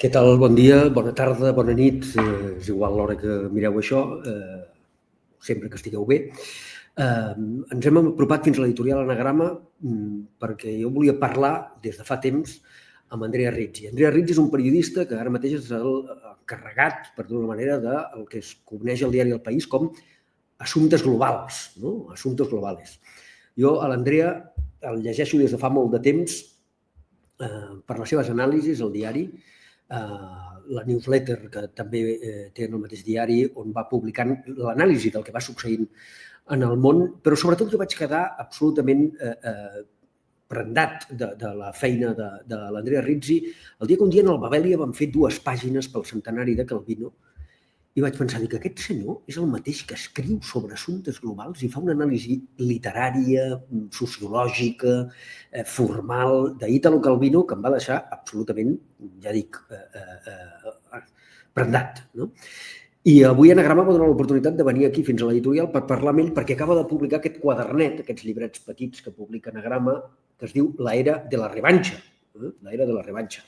Què tal? Bon dia, bona tarda, bona nit. És igual l'hora que mireu això, sempre que estigueu bé. Ens hem apropat fins a l'editorial Anagrama perquè jo volia parlar des de fa temps amb Andrea Rizzi. Andrea Rizzi és un periodista que ara mateix és encarregat, per dir-ho d'una manera, del que es coneix al diari El País com assumptes globals, no? Assumptes globales. Jo a l'Andrea el llegeixo des de fa molt de temps per les seves anàlisis al diari, la newsletter que també té en el mateix diari on va publicant l'anàlisi del que va succeint en el món, però sobretot jo vaig quedar absolutament prendat de la feina de l'Andrea Rizzi el dia que un dia en el Babelia van fer 2 pàgines pel centenari de Calvino i vaig pensar que aquest senyor és el mateix que escriu sobre assumptes globals i fa una anàlisi literària, sociològica, formal d'Italo Calvino que em va deixar absolutament, ja dic, prendat. No? I avui Anagrama va donar l'oportunitat de venir aquí fins a l'editorial per parlar amb ell perquè acaba de publicar aquest quadernet, aquests llibrets petits que publica Anagrama, que es diu La era de la revancha. La era de la revancha.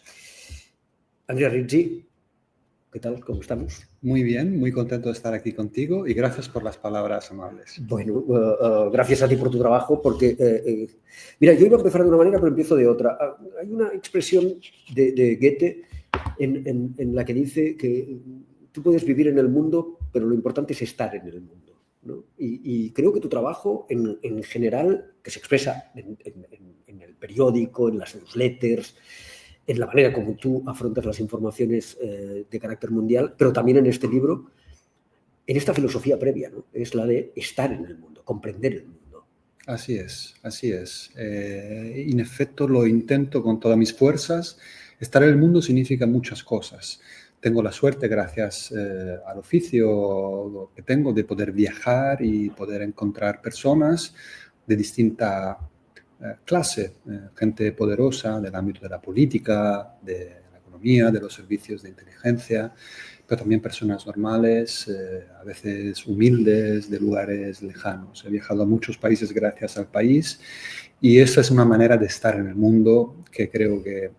Andrea Rizzi, ¿qué tal? ¿Cómo estamos? Muy bien, muy contento de estar aquí contigo y gracias por las palabras amables. Bueno, gracias a ti por tu trabajo porque, mira, yo iba a empezar de una manera pero empiezo de otra. Hay una expresión de Goethe en la que dice que tú puedes vivir en el mundo, pero lo importante es estar en el mundo, ¿no? Y creo que tu trabajo en general, que se expresa en el periódico, en las newsletters, en la manera como tú afrontas las informaciones de carácter mundial, pero también en este libro, en esta filosofía previa, ¿no? Es la de estar en el mundo, comprender el mundo. Así es, así es. En efecto, lo intento con todas mis fuerzas. Estar en el mundo significa muchas cosas. Tengo la suerte, gracias al oficio que tengo, de poder viajar y poder encontrar personas de distinta clase, gente poderosa del ámbito de la política, de la economía, de los servicios de inteligencia, pero también personas normales, a veces humildes, de lugares lejanos. He viajado a muchos países gracias al país y esa es una manera de estar en el mundo que creo que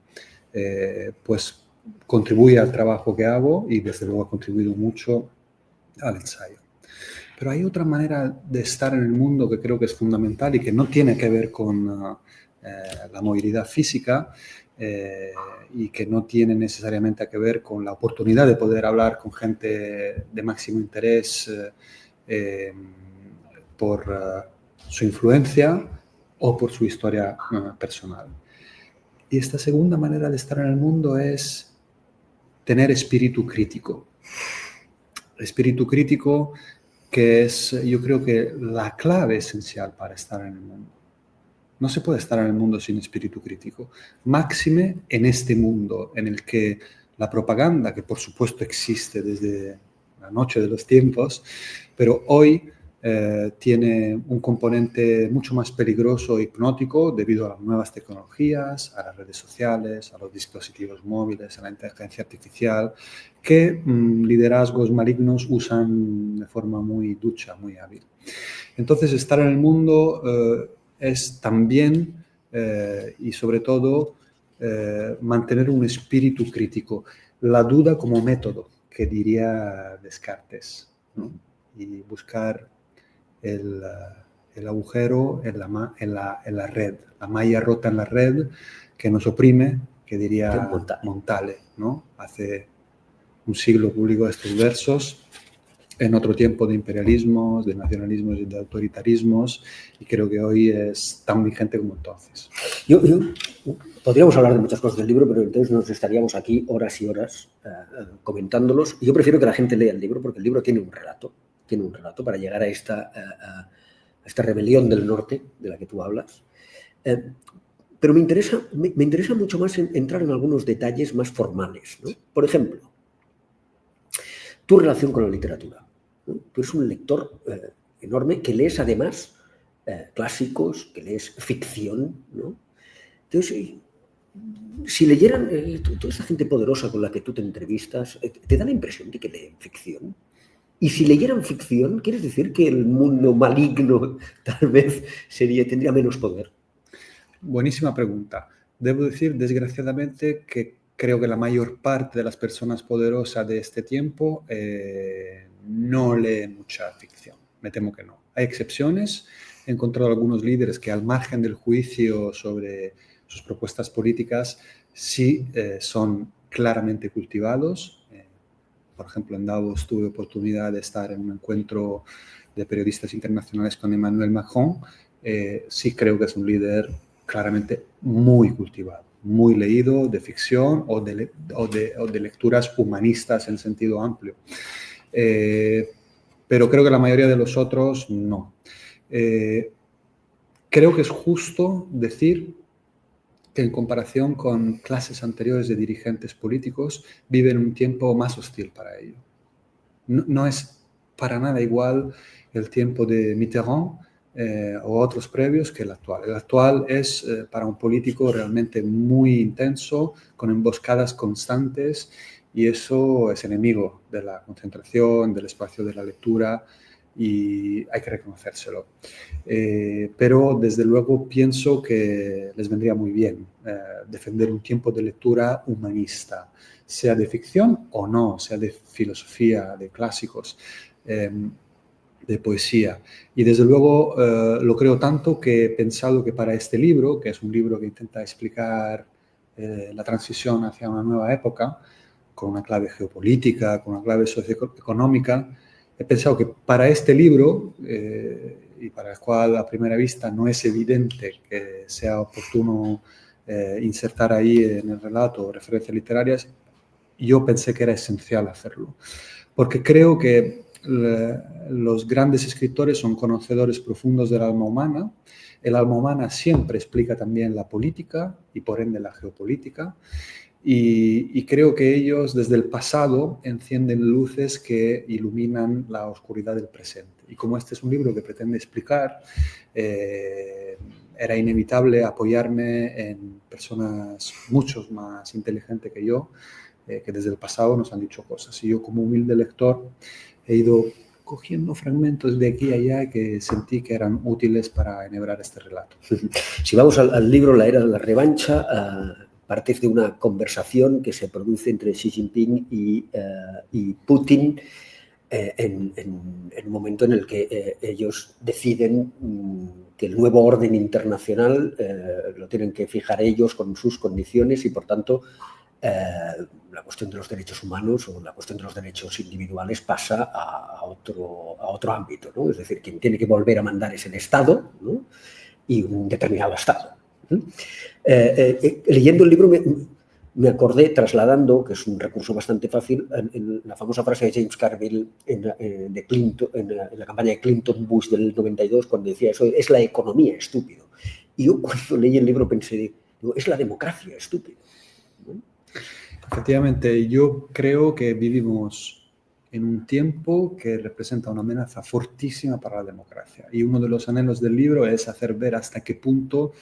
pues contribuye al trabajo que hago y desde luego ha contribuido mucho al ensayo. Pero hay otra manera de estar en el mundo que creo que es fundamental y que no tiene que ver con la movilidad física y que no tiene necesariamente que ver con la oportunidad de poder hablar con gente de máximo interés por su influencia o por su historia personal. Y esta segunda manera de estar en el mundo es tener espíritu crítico. Espíritu crítico que es, yo creo que la clave esencial para estar en el mundo. No se puede estar en el mundo sin espíritu crítico. Máxime en este mundo en el que la propaganda, que por supuesto existe desde la noche de los tiempos, pero hoy tiene un componente mucho más peligroso e hipnótico debido a las nuevas tecnologías, a las redes sociales, a los dispositivos móviles, a la inteligencia artificial, que liderazgos malignos usan de forma muy ducha, muy hábil. Entonces, estar en el mundo es también y sobre todo mantener un espíritu crítico, la duda como método, que diría Descartes, ¿no? Y buscar el agujero en la red, la malla rota en la red que nos oprime, que diría Montale, ¿no? Hace un siglo publicó estos versos en otro tiempo de imperialismos, de nacionalismos y de autoritarismos, y creo que hoy es tan vigente como entonces. Podríamos hablar de muchas cosas del libro, pero entonces nos estaríamos aquí horas y horas comentándolos. Yo prefiero que la gente lea el libro porque el libro tiene un relato para llegar a esta rebelión del norte de la que tú hablas. Pero me interesa mucho más entrar en algunos detalles más formales, ¿no? Por ejemplo, tu relación con la literatura, ¿no? Tú eres un lector enorme que lees además clásicos, que lees ficción, ¿no? Entonces, si leyeran toda esta gente poderosa con la que tú te entrevistas, ¿te da la impresión de que leen ficción? Y si leyeran ficción, ¿quieres decir que el mundo maligno tal vez tendría menos poder? Buenísima pregunta. Debo decir, desgraciadamente, que creo que la mayor parte de las personas poderosas de este tiempo no leen mucha ficción. Me temo que no. Hay excepciones. He encontrado algunos líderes que, al margen del juicio sobre sus propuestas políticas, sí son claramente cultivados. Por ejemplo, en Davos tuve oportunidad de estar en un encuentro de periodistas internacionales con Emmanuel Macron. Sí creo que es un líder claramente muy cultivado, muy leído de ficción o de lecturas humanistas en sentido amplio. Pero creo que la mayoría de los otros no. Creo que es justo decir que, en comparación con clases anteriores de dirigentes políticos, viven un tiempo más hostil para ello. No es para nada igual el tiempo de Mitterrand o otros previos que el actual. El actual es para un político realmente muy intenso, con emboscadas constantes, y eso es enemigo de la concentración, del espacio de la lectura, y hay que reconocérselo. Pero desde luego pienso que les vendría muy bien defender un tiempo de lectura humanista, sea de ficción o no, sea de filosofía, de clásicos, de poesía. Y desde luego lo creo tanto que he pensado que para este libro, que es un libro que intenta explicar la transición hacia una nueva época, con una clave geopolítica, con una clave socioeconómica, he pensado que para este libro, y para el cual a primera vista no es evidente que sea oportuno insertar ahí en el relato referencias literarias, yo pensé que era esencial hacerlo, porque creo que los grandes escritores son conocedores profundos del alma humana. El alma humana siempre explica también la política y, por ende, la geopolítica. Y creo que ellos, desde el pasado, encienden luces que iluminan la oscuridad del presente. Y como este es un libro que pretende explicar, era inevitable apoyarme en personas mucho más inteligentes que yo, que desde el pasado nos han dicho cosas. Y yo, como humilde lector, he ido cogiendo fragmentos de aquí y allá que sentí que eran útiles para enhebrar este relato. Si vamos al libro La Era de la Revancha, partes de una conversación que se produce entre Xi Jinping y Putin en un momento en el que ellos deciden que el nuevo orden internacional lo tienen que fijar ellos con sus condiciones, y por tanto la cuestión de los derechos humanos o la cuestión de los derechos individuales pasa a otro ámbito, ¿no? Es decir, quien tiene que volver a mandar es el Estado, ¿no? Y un determinado Estado. Leyendo el libro me acordé, trasladando, que es un recurso bastante fácil, en la famosa frase de James Carville de Clinton, en la campaña de Clinton-Bush del 92, cuando decía eso: es la economía, estúpido. Y yo, cuando leí el libro, pensé, digo, es la democracia, estúpido, ¿no? Efectivamente, yo creo que vivimos en un tiempo que representa una amenaza fortísima para la democracia. Y uno de los anhelos del libro es hacer ver hasta qué punto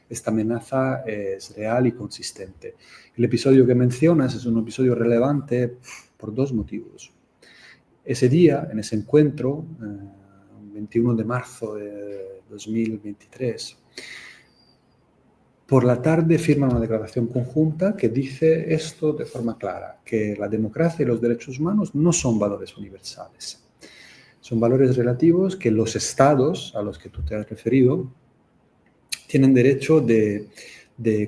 esta amenaza es real y consistente. El episodio que mencionas es un episodio relevante por dos motivos. Ese día, en ese encuentro, 21 de marzo de 2023, por la tarde firman una declaración conjunta que dice esto de forma clara, que la democracia y los derechos humanos no son valores universales. Son valores relativos que los estados a los que tú te has referido tienen derecho de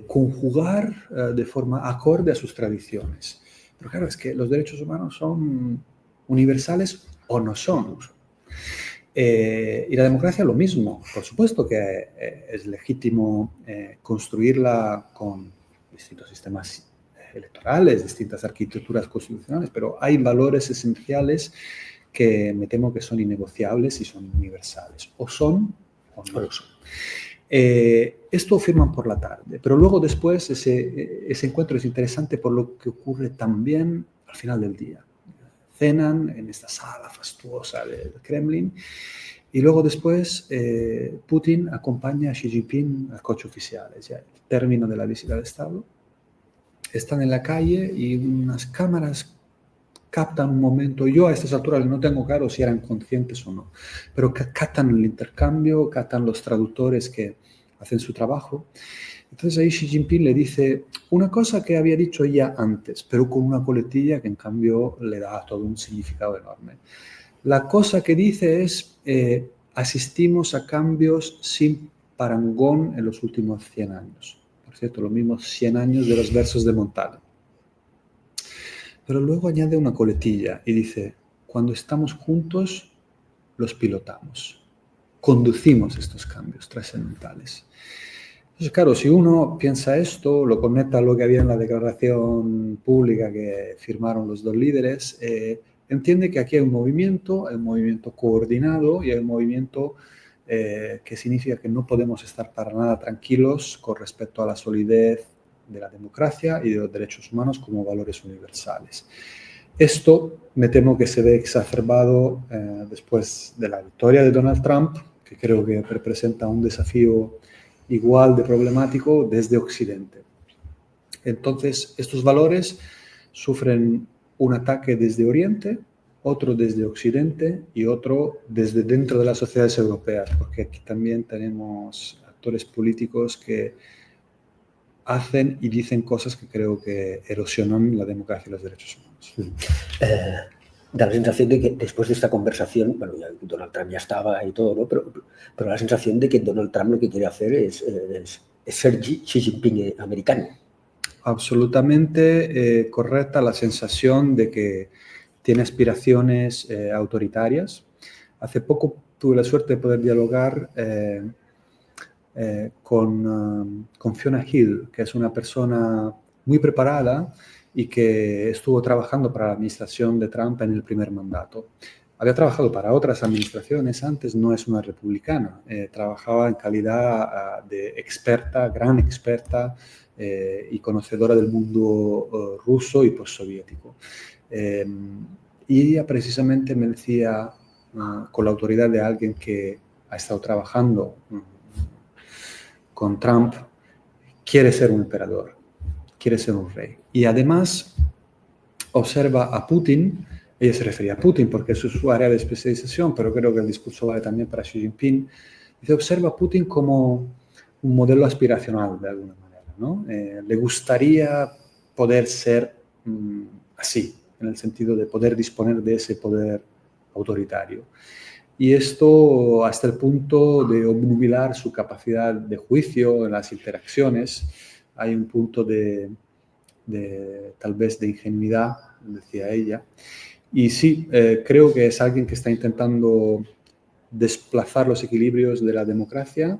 conjugar de forma acorde a sus tradiciones. Pero claro, es que los derechos humanos son universales o no son. Y la democracia lo mismo. Por supuesto que es legítimo construirla con distintos sistemas electorales, distintas arquitecturas constitucionales, pero hay valores esenciales que me temo que son innegociables y son universales. O son o no lo son. Esto firman por la tarde, pero luego después ese encuentro es interesante por lo que ocurre también al final del día. Cenan en esta sala fastuosa del Kremlin y luego después Putin acompaña a Xi Jinping al coche oficial, es ya el término de la visita de Estado. Están en la calle y unas cámaras captan un momento. Yo a estas alturas no tengo claro si eran conscientes o no, pero captan el intercambio, captan los traductores que hacen su trabajo. Entonces ahí Xi Jinping le dice una cosa que había dicho ya antes, pero con una coletilla que en cambio le da todo un significado enorme. La cosa que dice es, asistimos a cambios sin parangón en los últimos 100 años. Por cierto, los mismos 100 años de los versos de Montale. Pero luego añade una coletilla y dice, cuando estamos juntos, los pilotamos. Conducimos estos cambios trascendentales. Entonces, claro, si uno piensa esto, lo conecta a lo que había en la declaración pública que firmaron los dos líderes, entiende que aquí hay un movimiento coordinado y hay un movimiento que significa que no podemos estar para nada tranquilos con respecto a la solidez de la democracia y de los derechos humanos como valores universales. Esto me temo que se ve exacerbado después de la victoria de Donald Trump, que creo que representa un desafío igual de problemático desde Occidente. Entonces, estos valores sufren un ataque desde Oriente, otro desde Occidente y otro desde dentro de las sociedades europeas, porque aquí también tenemos actores políticos que hacen y dicen cosas que creo que erosionan la democracia y los derechos humanos. Da la sensación de que después de esta conversación, bueno, ya Donald Trump ya estaba y todo, ¿no? Pero la sensación de que Donald Trump lo que quiere hacer es ser Xi Jinping americano. Absolutamente correcta la sensación de que tiene aspiraciones autoritarias. Hace poco tuve la suerte de poder dialogar con Fiona Hill, que es una persona muy preparada y que estuvo trabajando para la administración de Trump en el primer mandato. Había trabajado para otras administraciones antes, no es una republicana. Trabajaba en calidad de experta, gran experta y conocedora del mundo ruso y postsoviético. Y ella precisamente me decía, con la autoridad de alguien que ha estado trabajando con Trump, quiere ser un emperador, quiere ser un rey. Y además observa a Putin, ella se refería a Putin porque es su área de especialización, pero creo que el discurso vale también para Xi Jinping, dice, observa a Putin como un modelo aspiracional de alguna manera, ¿no? Le gustaría poder ser así, en el sentido de poder disponer de ese poder autoritario. Y esto hasta el punto de obnubilar su capacidad de juicio en las interacciones. Hay un punto tal vez de ingenuidad, decía ella. Y sí, creo que es alguien que está intentando desplazar los equilibrios de la democracia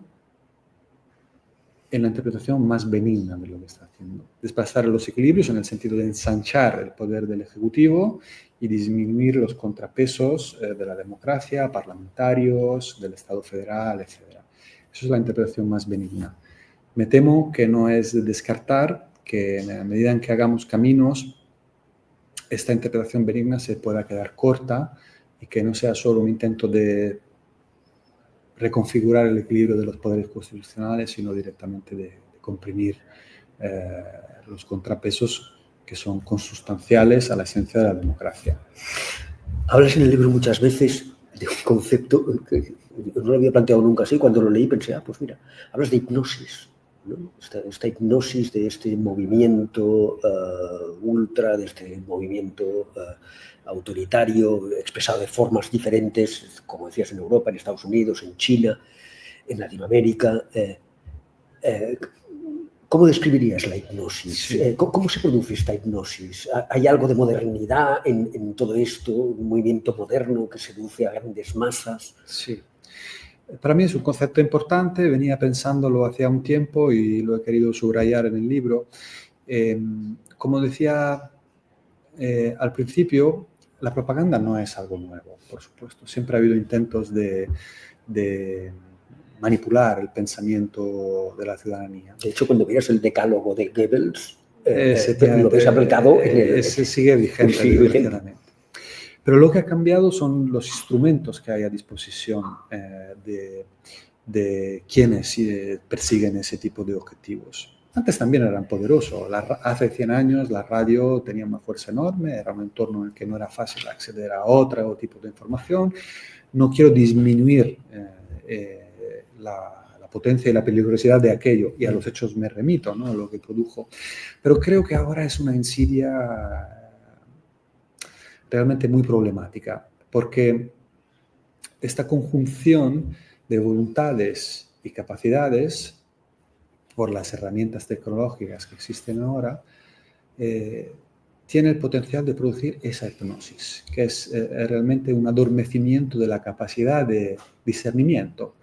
en la interpretación más benigna de lo que está haciendo. Desplazar los equilibrios en el sentido de ensanchar el poder del Ejecutivo y disminuir los contrapesos de la democracia, parlamentarios, del Estado federal, etc. Esa es la interpretación más benigna. Me temo que no es de descartar que en la medida en que hagamos caminos, esta interpretación benigna se pueda quedar corta y que no sea solo un intento de reconfigurar el equilibrio de los poderes constitucionales, sino directamente de comprimir los contrapesos que son consustanciales a la esencia de la democracia. Hablas en el libro muchas veces de un concepto que no lo había planteado nunca así. Cuando lo leí pensé, pues mira, hablas de hipnosis, ¿no? Esta hipnosis de este movimiento ultra, de este movimiento autoritario, expresado de formas diferentes, como decías, en Europa, en Estados Unidos, en China, en Latinoamérica. ¿Cómo describirías la hipnosis? Sí. ¿Cómo se produce esta hipnosis? ¿Hay algo de modernidad en todo esto? ¿Un movimiento moderno que seduce a grandes masas? Sí. Para mí es un concepto importante, venía pensándolo hacía un tiempo y lo he querido subrayar en el libro. Como decía al principio, la propaganda no es algo nuevo, por supuesto. Siempre ha habido intentos de manipular el pensamiento de la ciudadanía. De hecho, cuando miras el decálogo de Goebbels, lo ves aplicado en el... sigue vigente, desgraciadamente. Pero lo que ha cambiado son los instrumentos que hay a disposición de quienes persiguen ese tipo de objetivos. Antes también eran poderosos. Hace 100 años la radio tenía una fuerza enorme, era un entorno en el que no era fácil acceder a otro tipo de información. No quiero disminuir la potencia y la peligrosidad de aquello, y a los hechos me remito, ¿no? Lo que produjo. Pero creo que ahora es una insidia realmente muy problemática, porque esta conjunción de voluntades y capacidades, por las herramientas tecnológicas que existen ahora, tiene el potencial de producir esa hipnosis, que es realmente un adormecimiento de la capacidad de discernimiento,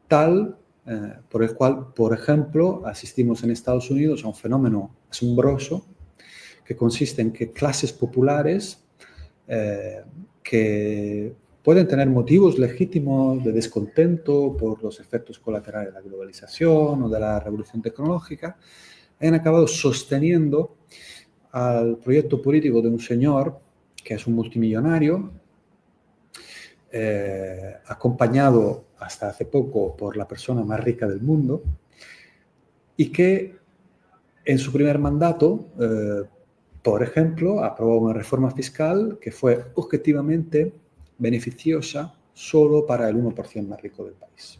tal por el cual, por ejemplo, asistimos en Estados Unidos a un fenómeno asombroso que consiste en que clases populares que pueden tener motivos legítimos de descontento por los efectos colaterales de la globalización o de la revolución tecnológica, han acabado sosteniendo al proyecto político de un señor que es un multimillonario, acompañado hasta hace poco por la persona más rica del mundo, y que en su primer mandato, por ejemplo, aprobó una reforma fiscal que fue objetivamente beneficiosa solo para el 1% más rico del país.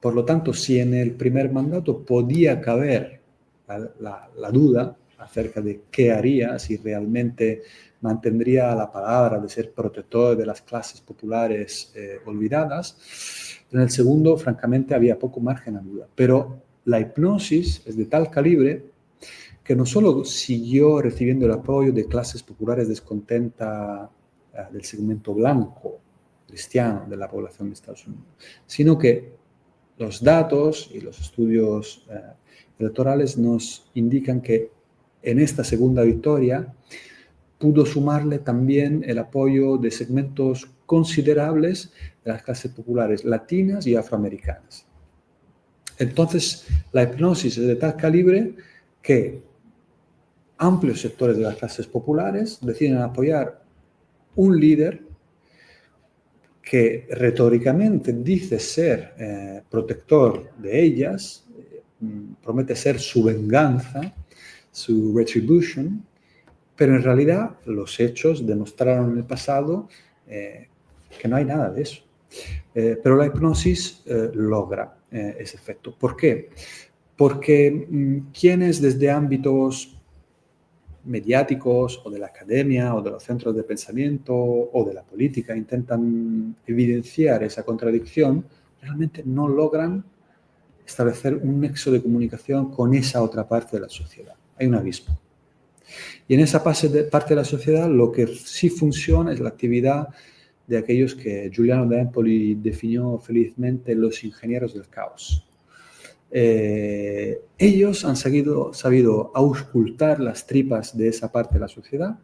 Por lo tanto, si en el primer mandato podía caber la duda acerca de qué haría, si realmente mantendría la palabra de ser protector de las clases populares olvidadas, en el segundo, francamente, había poco margen a duda. Pero la hipnosis es de tal calibre que no solo siguió recibiendo el apoyo de clases populares descontentas del segmento blanco, cristiano de la población de Estados Unidos, sino que los datos y los estudios electorales nos indican que en esta segunda victoria pudo sumarle también el apoyo de segmentos considerables de las clases populares latinas y afroamericanas. Entonces, la hipnosis es de tal calibre que amplios sectores de las clases populares deciden apoyar un líder que retóricamente dice ser protector de ellas, promete ser su venganza, su retribution, pero en realidad los hechos demostraron en el pasado que no hay nada de eso. Pero la hipnosis logra ese efecto. ¿Por qué? Porque quienes desde ámbitos mediáticos o de la academia o de los centros de pensamiento o de la política intentan evidenciar esa contradicción, realmente no logran establecer un nexo de comunicación con esa otra parte de la sociedad. Hay un abismo. Y en esa parte de la sociedad lo que sí funciona es la actividad de aquellos que Giuliano de Empoli definió felizmente los ingenieros del caos. Ellos han sabido auscultar las tripas de esa parte de la sociedad,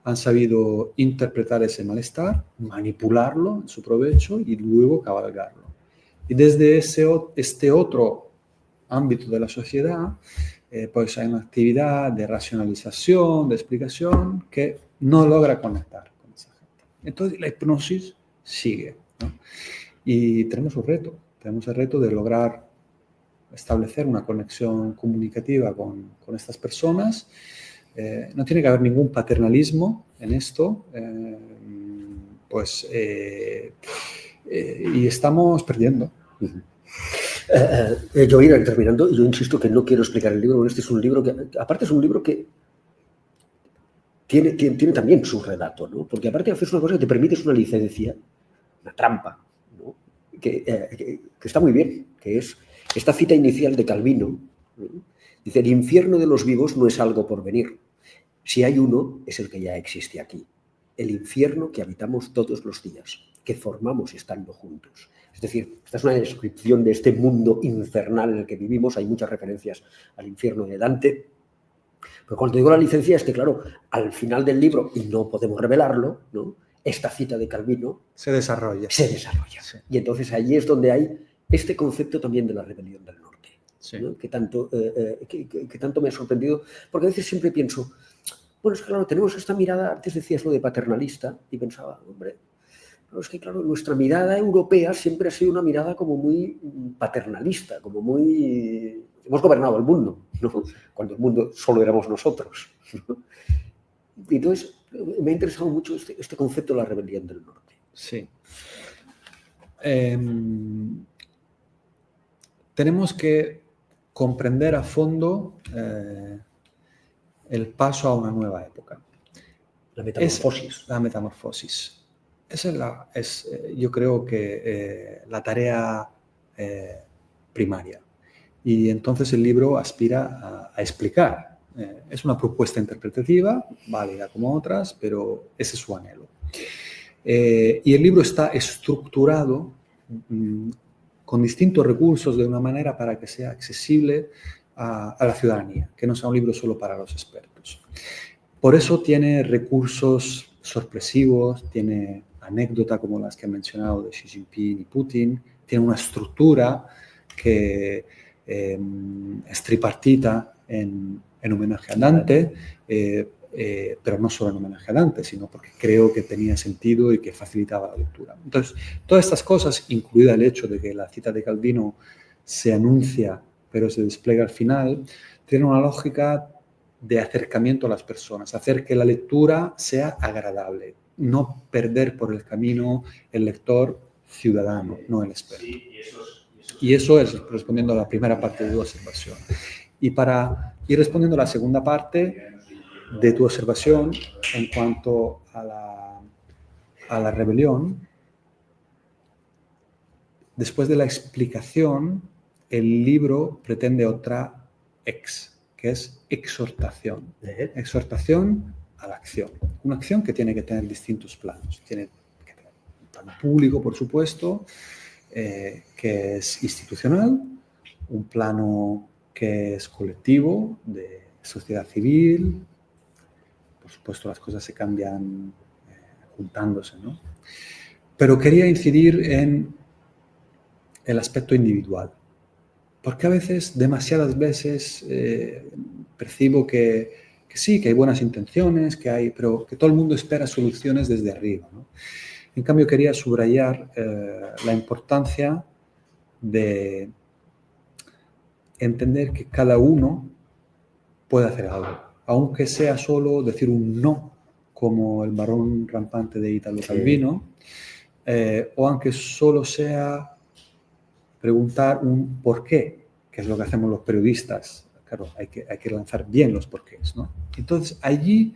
han sabido interpretar ese malestar, manipularlo en su provecho y luego cabalgarlo. Y desde este otro ámbito de la sociedad, pues hay una actividad de racionalización, de explicación, que no logra conectar con esa gente. Entonces la hipnosis sigue, ¿no? Y tenemos el reto de lograr establecer una conexión comunicativa con estas personas. No tiene que haber ningún paternalismo en esto, y estamos perdiendo. Yo voy a ir terminando. Yo insisto que no quiero explicar el libro, porque este es un libro que, aparte es un libro que tiene también su relato, ¿no? Porque aparte haces una cosa que te permite, es una licencia, una trampa, ¿no? que está muy bien, que es esta cita inicial de Calvino, ¿no? Dice, el infierno de los vivos no es algo por venir. Si hay uno, es el que ya existe aquí. El infierno que habitamos todos los días, que formamos estando juntos. Es decir, esta es una descripción de este mundo infernal en el que vivimos. Hay muchas referencias al infierno de Dante. Pero cuando digo la licencia es que, claro, al final del libro, y no podemos revelarlo, ¿no? Esta cita de Calvino se desarrolla. Sí. Y entonces ahí es donde hay este concepto también de la rebelión del norte, sí. ¿No? que tanto me ha sorprendido, porque a veces siempre pienso, bueno, es que claro, tenemos esta mirada, antes decías lo de paternalista, y pensaba, hombre, pero es que claro, nuestra mirada europea siempre ha sido una mirada como muy paternalista, como muy... Hemos gobernado el mundo, ¿no? Cuando el mundo solo éramos nosotros, ¿no? Y entonces me ha interesado mucho este concepto de la rebelión del norte. Sí. tenemos que comprender a fondo el paso a una nueva época. La metamorfosis. La metamorfosis. Esa yo creo que la tarea primaria. Y entonces el libro aspira a explicar. Es una propuesta interpretativa, válida como otras, pero ese es su anhelo. Y el libro está estructurado con distintos recursos de una manera para que sea accesible a la ciudadanía, que no sea un libro solo para los expertos. Por eso tiene recursos sorpresivos, tiene anécdotas como las que he mencionado de Xi Jinping y Putin, tiene una estructura que es tripartita en homenaje a Dante, pero no solo en homenaje a Dante, sino porque creo que tenía sentido y que facilitaba la lectura. Entonces, todas estas cosas, incluida el hecho de que la cita de Calvino se anuncia pero se despliega al final, tienen una lógica de acercamiento a las personas, hacer que la lectura sea agradable, no perder por el camino el lector ciudadano, no el experto. Y eso es respondiendo a la primera parte de tu observación. Y para ir respondiendo a la segunda parte de tu observación en cuanto a la rebelión, después de la explicación, el libro pretende otra que es exhortación. Exhortación a la acción. Una acción que tiene que tener distintos planos. Tiene que tener un plano público, por supuesto, que es institucional, un plano que es colectivo, de sociedad civil. Por supuesto, las cosas se cambian juntándose, ¿no? Pero quería incidir en el aspecto individual. Porque a veces, demasiadas veces, percibo que sí, que hay buenas intenciones, pero que todo el mundo espera soluciones desde arriba, ¿no? En cambio, quería subrayar la importancia de entender que cada uno puede hacer algo, aunque sea solo decir un no, como el varón rampante de Italo Calvino, o aunque solo sea preguntar un por qué, que es lo que hacemos los periodistas. Claro, hay que lanzar bien los porqués, ¿no? Entonces, allí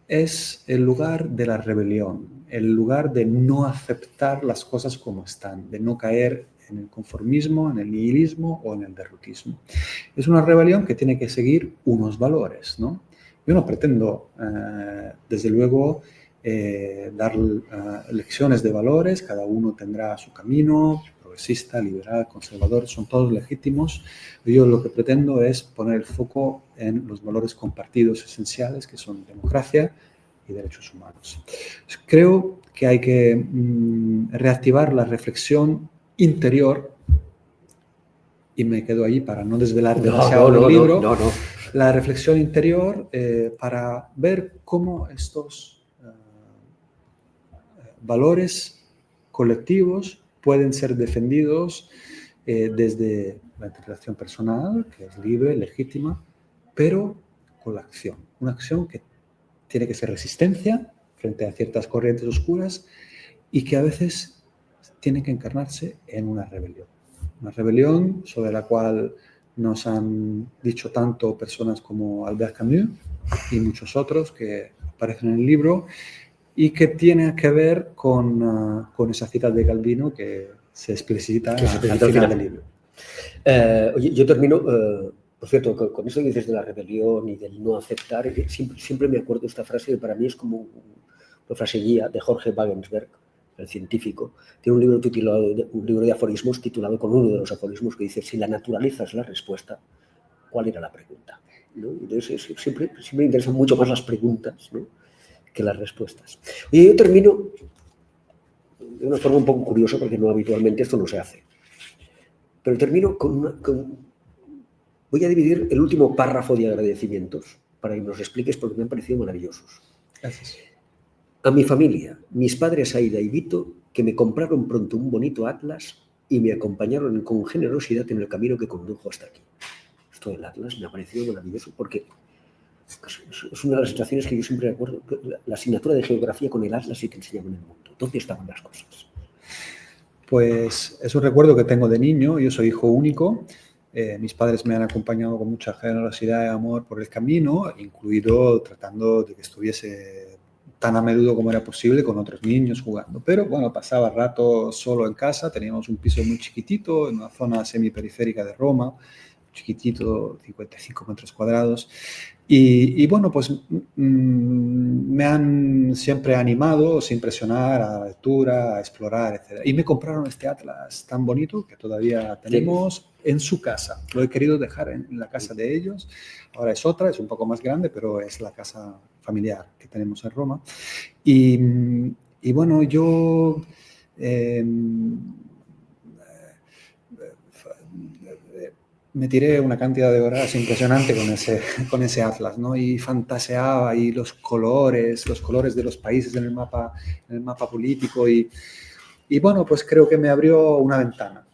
es el lugar de la rebelión, el lugar de no aceptar las cosas como están, de no caer en el conformismo, en el nihilismo o en el derrotismo. Es una rebelión que tiene que seguir unos valores, ¿no? Yo no pretendo, desde luego, dar lecciones de valores, cada uno tendrá su camino, progresista, liberal, conservador, son todos legítimos. Yo lo que pretendo es poner el foco en los valores compartidos esenciales, que son democracia y derechos humanos. Creo que hay que reactivar la reflexión interior, y me quedo ahí para no desvelar demasiado el libro, la reflexión interior para ver cómo estos valores colectivos pueden ser defendidos desde la interpretación personal, que es libre, legítima, pero con la acción. Una acción que tiene que ser resistencia frente a ciertas corrientes oscuras y que a veces tiene que encarnarse en una rebelión. Una rebelión sobre la cual nos han dicho tanto personas como Albert Camus y muchos otros que aparecen en el libro, y que tiene que ver con esa cita de Calvino que se explicita al final del libro. Oye, yo termino, por cierto, con eso que dices de la rebelión y del no aceptar, siempre me acuerdo de esta frase que para mí es como una frase guía de Jorge Wagensberg, el científico. Tiene un libro de aforismos titulado con uno de los aforismos que dice: si la naturaleza es la respuesta, ¿cuál era la pregunta? ¿No? Entonces, siempre me interesan mucho más las preguntas, ¿no?, que las respuestas. Oye, yo termino de una forma un poco curiosa, porque no habitualmente esto no se hace. Pero termino voy a dividir el último párrafo de agradecimientos para que nos expliques, porque me han parecido maravillosos. Gracias. A mi familia, mis padres Aida y Vito, que me compraron pronto un bonito atlas y me acompañaron con generosidad en el camino que condujo hasta aquí. Esto del atlas me ha parecido maravilloso porque es una de las situaciones que yo siempre recuerdo, la asignatura de geografía con el atlas y te enseñaban el mundo. ¿Dónde estaban las cosas? Pues es un recuerdo que tengo de niño. Yo soy hijo único. Mis padres me han acompañado con mucha generosidad y amor por el camino, incluido tratando de que estuviese tan a menudo como era posible con otros niños jugando. Pero bueno, pasaba rato solo en casa. Teníamos un piso muy chiquitito en una zona semiperiférica de Roma, chiquitito, 55 metros cuadrados. Y bueno, pues me han siempre animado, sin presionar, a la lectura, a explorar, etc. Y me compraron este atlas tan bonito que todavía tenemos en su casa. Lo he querido dejar en la casa de ellos. Ahora es otra, es un poco más grande, pero es la casa familiar que tenemos en Roma. Y bueno, yo me tiré una cantidad de horas impresionante con ese atlas, ¿no? Y fantaseaba y los colores de los países en el mapa político y bueno, pues creo que me abrió una ventana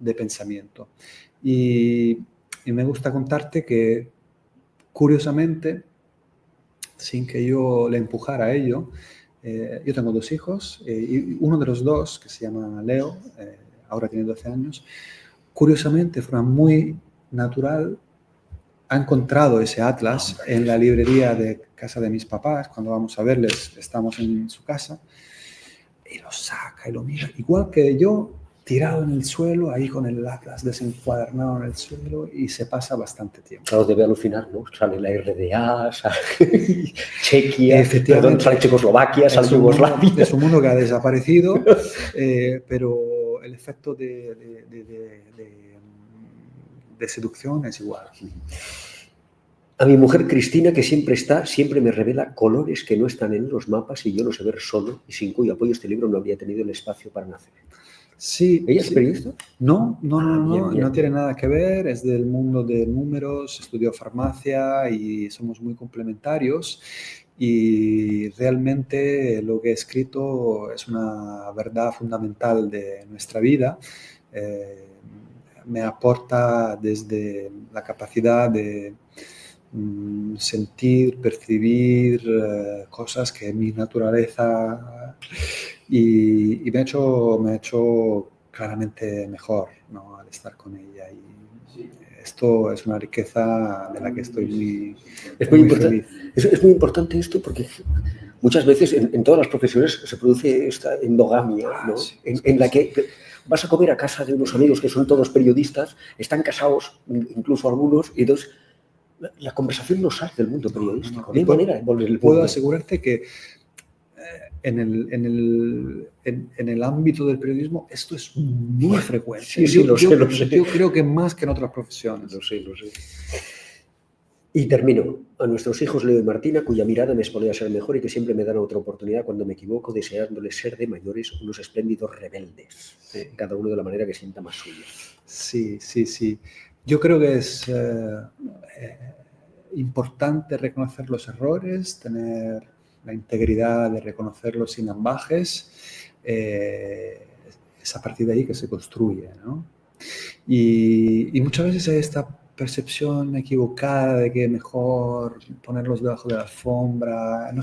de pensamiento. Y me gusta contarte que, curiosamente, sin que yo le empujara a ello, yo tengo 2 hijos y uno de los 2, que se llama Leo, ahora tiene 12 años, curiosamente, de forma muy natural, ha encontrado ese atlas en la librería de casa de mis papás. Cuando vamos a verles, estamos en su casa, y lo saca y lo mira, igual que yo, tirado en el suelo, ahí con el atlas desencuadernado en el suelo, y se pasa bastante tiempo. Claro, debe alucinar, ¿no? Sale la RDA, sale Chequia, perdón, sale Checoslovaquia, sale Yugoslavia. Es un mundo que ha desaparecido, pero el efecto de seducción es igual. A mi mujer Cristina, que siempre me revela colores que no están en los mapas y yo no sé ver solo, y sin cuyo apoyo este libro no habría tenido el espacio para nacer. Sí. ¿Ella es periodista? No, Bien. No tiene nada que ver, es del mundo de números, estudió farmacia y somos muy complementarios. Y realmente lo que he escrito es una verdad fundamental de nuestra vida. Me aporta desde la capacidad de sentir, percibir cosas que mi naturaleza y me ha hecho claramente mejor, ¿no? Al estar con ella. Y esto es una riqueza de la que estoy muy feliz. Es muy importante esto porque muchas veces en todas las profesiones se produce esta endogamia, ¿no? En la que vas a comer a casa de unos amigos que son todos periodistas, están casados, incluso algunos, y entonces la conversación no sale del mundo periodístico. No hay manera de volver el mundo. Puedo asegurarte que en el ámbito del periodismo esto es muy frecuente. Sí, lo sé. Yo creo que más que en otras profesiones. Lo sé. Y termino. A nuestros hijos Leo y Martina, cuya mirada me exponía a ser mejor y que siempre me dan otra oportunidad cuando me equivoco, deseándoles ser de mayores unos espléndidos rebeldes, cada uno de la manera que sienta más suya. Sí. Yo creo que es importante reconocer los errores, tener la integridad de reconocerlos sin ambajes. Es a partir de ahí que se construye, ¿no? Y muchas veces hay esta percepción equivocada de que mejor ponerlos debajo de la alfombra. En mi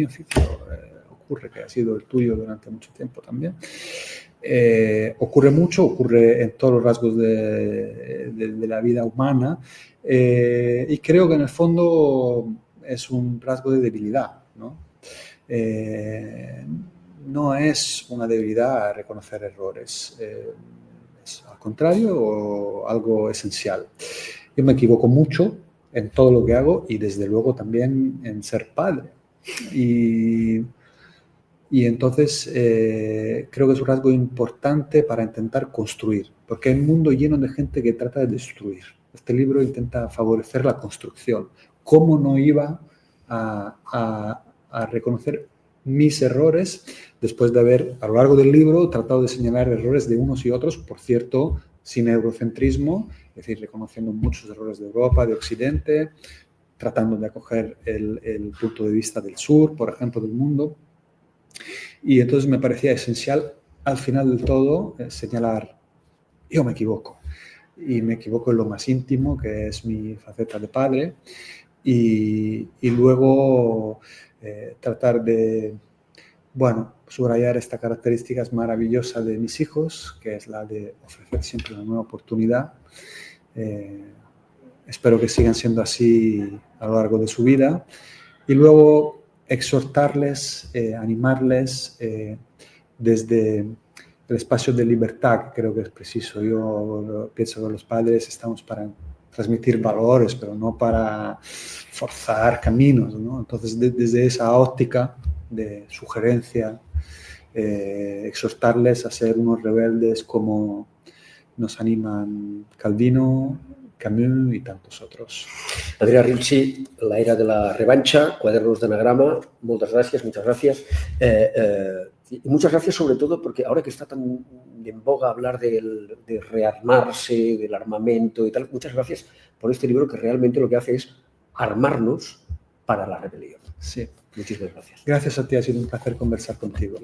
oficio ocurre, que ha sido el tuyo durante mucho tiempo también. Ocurre mucho, ocurre en todos los rasgos de la vida humana, y creo que en el fondo es un rasgo de debilidad, ¿no? No es una debilidad reconocer errores, es al contrario algo esencial. Yo me equivoco mucho en todo lo que hago y desde luego también en ser padre. Y entonces creo que es un rasgo importante para intentar construir, porque hay un mundo lleno de gente que trata de destruir. Este libro intenta favorecer la construcción. ¿Cómo no iba a reconocer mis errores después de haber, a lo largo del libro, tratado de señalar errores de unos y otros, por cierto, sin eurocentrismo, es decir, reconociendo muchos errores de Europa, de Occidente, tratando de acoger el punto de vista del sur, por ejemplo, del mundo. Y entonces me parecía esencial, al final del todo, señalar, yo me equivoco. Y me equivoco en lo más íntimo, que es mi faceta de padre, y luego tratar de bueno, subrayar esta característica maravillosa de mis hijos, que es la de ofrecer siempre una nueva oportunidad. Espero que sigan siendo así a lo largo de su vida. Y luego exhortarles, animarles desde el espacio de libertad, que creo que es preciso. Yo pienso que los padres estamos para transmitir valores, pero no para forzar caminos, ¿no? Entonces, desde esa óptica de sugerencia, exhortarles a ser unos rebeldes como nos animan Calvino, Camus y tantos otros. Adrià Ricci, La era de la revancha, Cuadernos de Anagrama, muchas gracias. Y muchas gracias sobre todo porque ahora que está tan en boga hablar de rearmarse, del armamento y tal, muchas gracias por este libro que realmente lo que hace es armarnos para la rebelión. Sí. Muchísimas gracias. Gracias a ti, ha sido un placer conversar contigo.